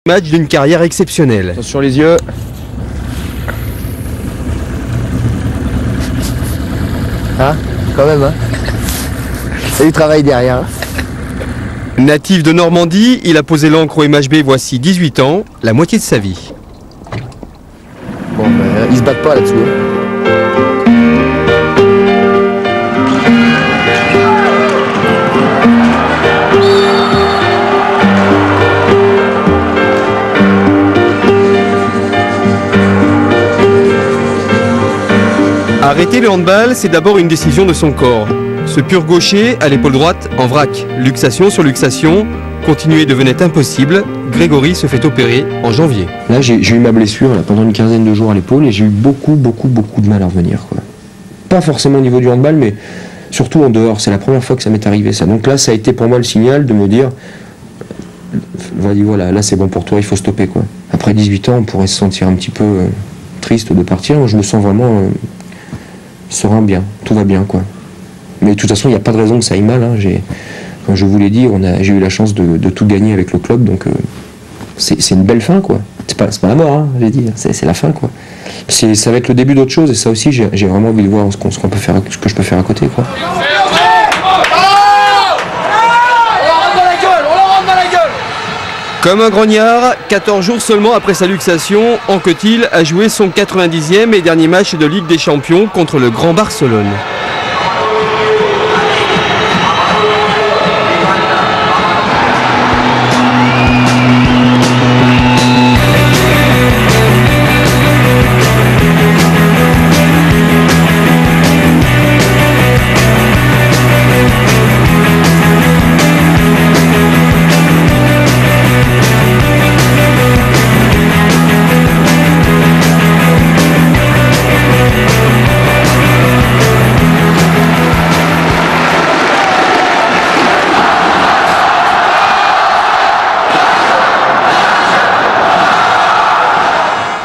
Match d'une carrière exceptionnelle. Sur les yeux. Ah, quand même, hein. Il y a du travail derrière. Hein. Natif de Normandie, il a posé l'encre au MHB voici 18 ans, la moitié de sa vie. Bon, ben, ils se battent pas là-dessus. Arrêter le handball, c'est d'abord une décision de son corps. Ce pur gaucher, à l'épaule droite, en vrac. Luxation sur luxation, continuer devenait impossible. Grégory se fait opérer en janvier. Là, j'ai eu ma blessure là, pendant une quinzaine de jours à l'épaule et j'ai eu beaucoup de mal à revenir. Quoi. Pas forcément au niveau du handball, mais surtout en dehors. C'est la première fois que ça m'est arrivé ça. Donc là, ça a été pour moi le signal de me dire voilà, là c'est bon pour toi, il faut stopper. Quoi. Après 18 ans, on pourrait se sentir un petit peu triste de partir. Moi, je me sens vraiment serein, bien, tout va bien. Quoi. Mais de toute façon, il n'y a pas de raison que ça aille mal. Hein. Comme je vous l'ai dit, j'ai eu la chance de tout gagner avec le club, donc c'est une belle fin, quoi. C'est pas la mort, hein, j'ai dit, c'est la fin, quoi. Ça va être le début d'autre chose, et ça aussi, j'ai vraiment envie de voir ce que je peux faire à côté, quoi. Comme un grognard, 14 jours seulement après sa luxation, Anquetil a joué son 90e et dernier match de Ligue des Champions contre le Grand Barcelone.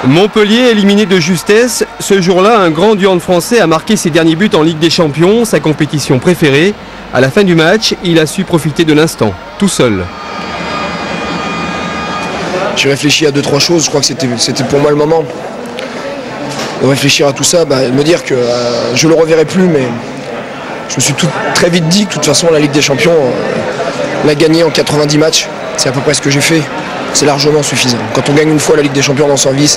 Montpellier éliminé de justesse, ce jour-là, un grand du hand français a marqué ses derniers buts en Ligue des Champions, sa compétition préférée. À la fin du match, il a su profiter de l'instant, tout seul. J'ai réfléchi à 2-3 choses, je crois que c'était pour moi le moment de réfléchir à tout ça, me dire que je ne le reverrai plus, mais je me suis très vite dit que de toute façon la Ligue des Champions, l'a gagnée en 90 matchs, c'est à peu près ce que j'ai fait. C'est largement suffisant. Quand on gagne une fois la Ligue des Champions dans sa vie,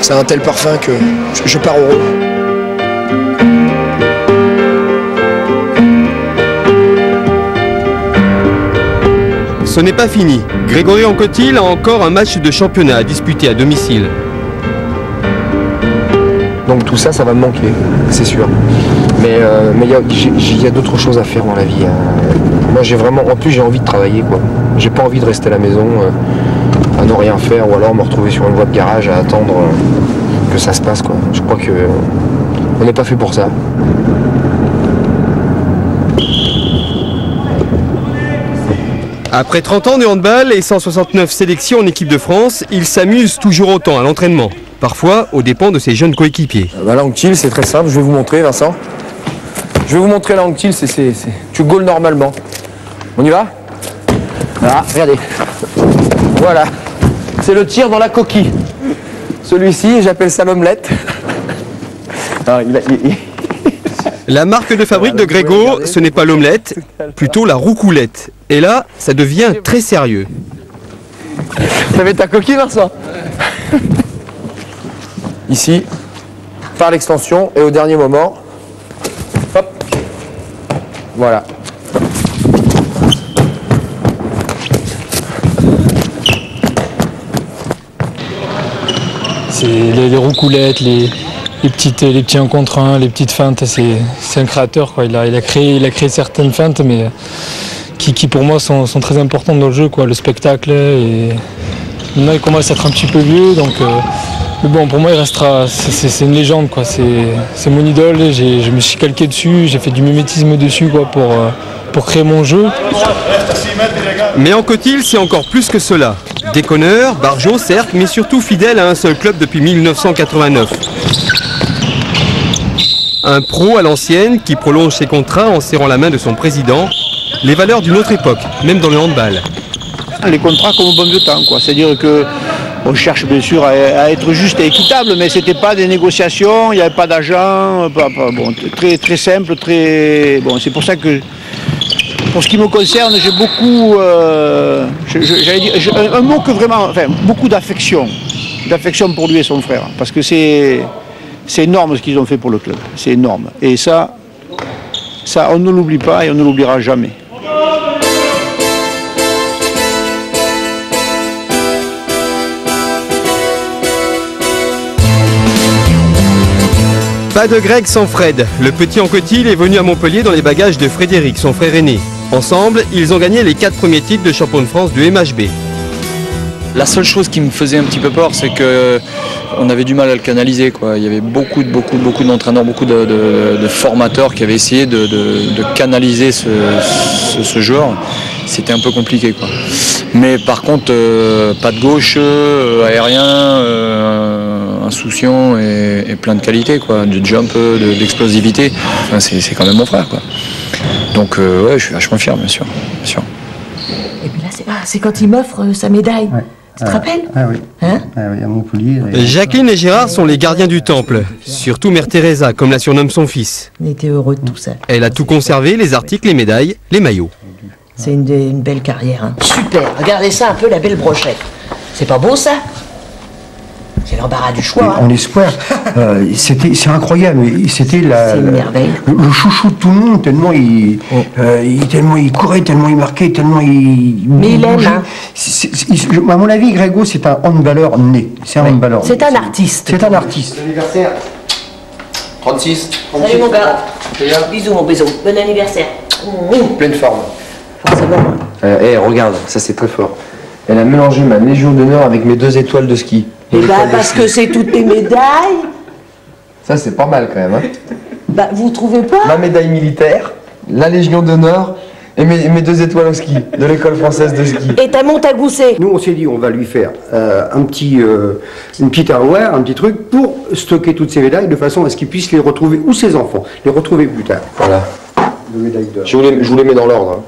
c'est un tel parfum que je pars heureux. Ce n'est pas fini. Grégory Anquetil a encore un match de championnat à disputer à domicile. Donc tout ça va me manquer, c'est sûr. Mais il y a d'autres choses à faire dans la vie. Moi en plus j'ai envie de travailler, quoi. J'ai pas envie de rester à la maison à ne rien faire ou alors me retrouver sur une voie de garage à attendre que ça se passe, quoi. Je crois que on n'est pas fait pour ça. Après 30 ans de handball et 169 sélections en équipe de France, il s'amuse toujours autant à l'entraînement, parfois aux dépens de ses jeunes coéquipiers. L'Anquetil, c'est très simple, je vais vous montrer, Vincent. Je vais vous montrer l'Anquetil, tu goals normalement. On y va? Voilà, regardez. Voilà. C'est le tir dans la coquille. Celui-ci, j'appelle ça l'omelette. La marque de fabrique de Grégo, ce n'est pas l'omelette, plutôt la roucoulette. Et là, ça devient très sérieux. T'avais ta coquille, Vincent? Ici, par l'extension, et au dernier moment, hop, voilà. C'est les roucoulettes, les petits 1 contre 1, les petites feintes, c'est un créateur, quoi. Il a créé certaines feintes, mais qui pour moi sont très importantes dans le jeu, quoi. Le spectacle, et maintenant il commence à être un petit peu vieux, donc mais bon, pour moi il restera, c'est une légende, quoi. C'est mon idole, je me suis calqué dessus, j'ai fait du mimétisme dessus, quoi, pour créer mon jeu. Mais Anquetil, c'est encore plus que cela. Déconneur, barjot certes, mais surtout fidèle à un seul club depuis 1989. Un pro à l'ancienne qui prolonge ses contrats en serrant la main de son président. Les valeurs d'une autre époque, même dans le handball. les contrats comme au bon vieux temps, quoi. C'est-à-dire que on cherche bien sûr à être juste et équitable, mais c'était pas des négociations, il n'y avait pas d'agent, bon, très, très simple, très... Bon, c'est pour ça que, pour ce qui me concerne, j'ai beaucoup, j'allais dire, un mot que vraiment, enfin, beaucoup d'affection pour lui et son frère, parce que c'est énorme ce qu'ils ont fait pour le club, c'est énorme. Et ça, on ne l'oublie pas et on ne l'oubliera jamais. Pas de Greg sans Fred. Le petit Anquetil est venu à Montpellier dans les bagages de Frédéric, son frère aîné. Ensemble, ils ont gagné les 4 premiers titres de champion de France du MHB. La seule chose qui me faisait un petit peu peur, c'est qu'on avait du mal à le canaliser, quoi. Il y avait beaucoup d'entraîneurs, beaucoup de formateurs qui avaient essayé de canaliser ce joueur. C'était un peu compliqué, quoi. Mais par contre, pas de gauche, aérien, insouciant et plein de qualités, quoi. Du jump, d'explosivité. Enfin, c'est quand même mon frère, quoi. Donc ouais, je suis vachement fier, bien sûr. Et puis là, c'est quand il m'offre sa médaille. Ouais. Tu te rappelles? Ah oui. Hein? Ah oui, à Montpellier. Jacqueline et Gérard sont les gardiens du temple. Surtout Mère Teresa, comme la surnomme son fils. On était heureux de tout ça. Elle a tout conservé, les articles, les médailles, les maillots. C'est une belle carrière. Hein. Super, regardez ça un peu, la belle brochette. C'est pas beau ça? C'est l'embarras du choix. En espoir, c'est incroyable. C'était une merveille. Le chouchou de tout le monde, tellement il courait, tellement il marquait, tellement il... Mais il aime, hein. À mon avis, Grégo, c'est un handballeur né. C'est un handballeur. C'est un artiste. C'est un artiste. Bon anniversaire. 36. Salut mon gars. Bisous mon bisou. Bon anniversaire. Pleine forme. Forcément. Regarde, ça c'est très fort. Elle a mélangé ma Légion d'honneur avec mes 2 étoiles de ski. Et bah parce que c'est toutes tes médailles. Ça c'est pas mal quand même, hein. Bah vous trouvez pas? Ma médaille militaire, la Légion d'honneur et mes 2 étoiles au ski de l'école française de ski. Et ta monte à gousset. Nous on s'est dit on va lui faire une petite armoire, un petit truc pour stocker toutes ces médailles de façon à ce qu'il puisse les retrouver, ou ses enfants, les retrouver plus tard. Voilà. De médailles d'or. Je vous les mets dans l'ordre. Hein.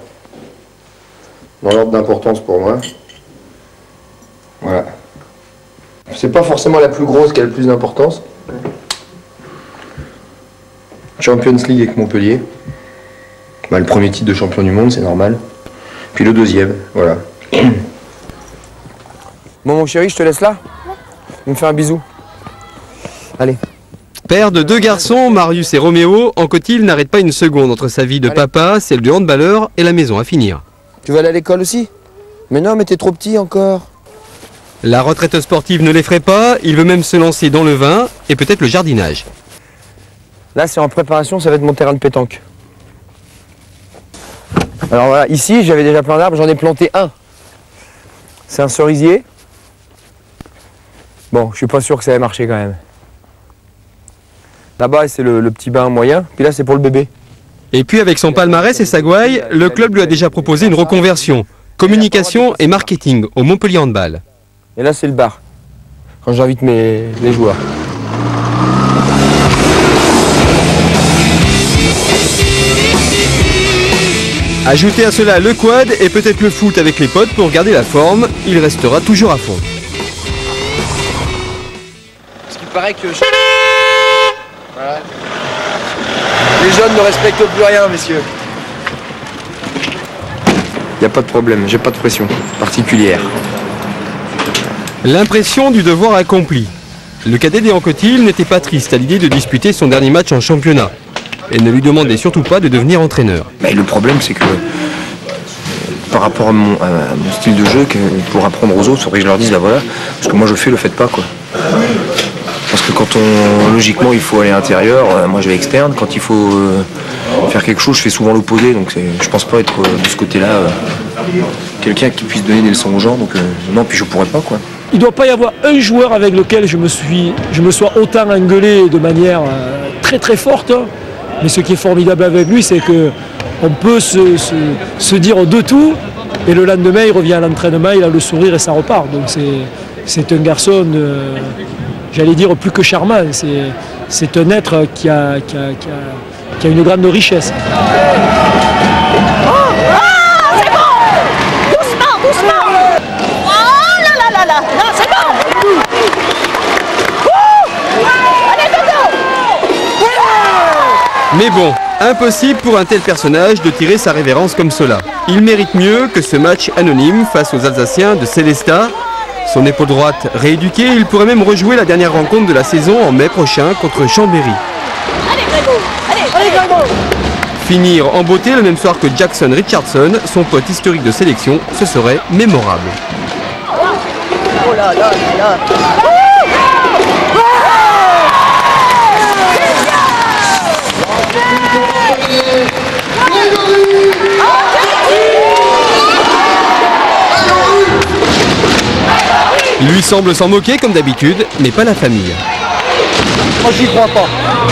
Dans l'ordre d'importance pour moi. Voilà. C'est pas forcément la plus grosse qui a le plus d'importance. Champions League avec Montpellier. Bah, le premier titre de champion du monde, c'est normal. Puis le deuxième, voilà. Bon mon chéri, je te laisse là. Tu me fais un bisou. Allez. Père de 2 garçons, Marius et Roméo, Anquetil n'arrête pas une seconde entre sa vie de papa, celle du handballeur et la maison à finir. Tu vas aller à l'école aussi? Mais non, mais t'es trop petit encore. La retraite sportive ne l'effraie pas, il veut même se lancer dans le vin et peut-être le jardinage. Là, c'est en préparation, ça va être mon terrain de pétanque. Alors voilà, ici, j'avais déjà plein d'arbres, j'en ai planté un. C'est un cerisier. Bon, je suis pas sûr que ça va marcher quand même. Là-bas, c'est le petit bain moyen, puis là, c'est pour le bébé. Et puis avec son palmarès et sa gouaille, le club lui a déjà proposé une reconversion. Communication et marketing au Montpellier Handball. Et là, c'est le bar, quand j'invite les joueurs. Ajoutez à cela le quad et peut-être le foot avec les potes pour garder la forme, il restera toujours à fond. Parce qu'il paraît que... Voilà. Les jeunes ne respectent plus rien, messieurs. Il n'y a pas de problème, j'ai pas de pression particulière. L'impression du devoir accompli. Le cadet des Anquetil n'était pas triste à l'idée de disputer son dernier match en championnat. Et ne lui demandait surtout pas de devenir entraîneur. Mais le problème, c'est que par rapport à mon style de jeu, pour apprendre aux autres, il faudrait que je leur dise, bah voilà, parce que moi je fais, le faites pas, quoi. Parce que quand logiquement, il faut aller à l'intérieur, moi je vais externe. Quand il faut faire quelque chose, je fais souvent l'opposé. Donc je pense pas être de ce côté-là quelqu'un qui puisse donner des leçons aux gens. Donc non, puis je pourrais pas, quoi. Il ne doit pas y avoir un joueur avec lequel je me sois autant engueulé de manière très très forte. Mais ce qui est formidable avec lui, c'est qu'on peut se dire de tout, et le lendemain, il revient à l'entraînement, il a le sourire et ça repart. Donc c'est un garçon, j'allais dire, plus que charmant. C'est un être qui a une grande richesse. C'est bon! Doucement, doucement! Mais bon, impossible pour un tel personnage de tirer sa révérence comme cela. Il mérite mieux que ce match anonyme face aux Alsaciens de Célestat. Son épaule droite rééduquée, il pourrait même rejouer la dernière rencontre de la saison en mai prochain contre Chambéry. Finir en beauté le même soir que Jackson Richardson, son pote historique de sélection, ce serait mémorable. Oh là là là là. Il lui semble s'en moquer comme d'habitude, mais pas la famille. Moi j'y crois pas.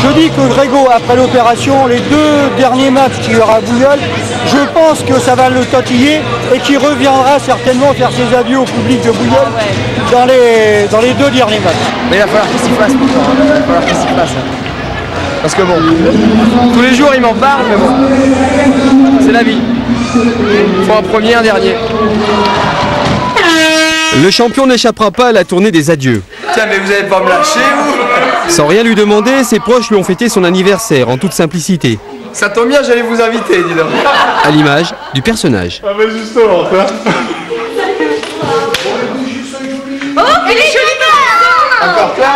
Je dis que Grégo, après l'opération, les 2 derniers matchs qu'il y aura à Bouilleul, je pense que ça va le tatiller et qu'il reviendra certainement faire ses adieux au public de Bouilleul dans les 2 derniers matchs. Mais il va falloir qu'il s'y fasse pourtant, il va falloir qu'il s'y fasse. Parce que bon, tous les jours il m'en parle, mais bon, c'est la vie. Il faut un premier, un dernier. Le champion n'échappera pas à la tournée des adieux. Tiens, mais vous allez pas me lâcher, vous? Sans rien lui demander, ses proches lui ont fêté son anniversaire en toute simplicité. Ça tombe bien, j'allais vous inviter, dis donc. À l'image du personnage. Ah mais justement, ça. Oh, elle est jolie! Encore toi?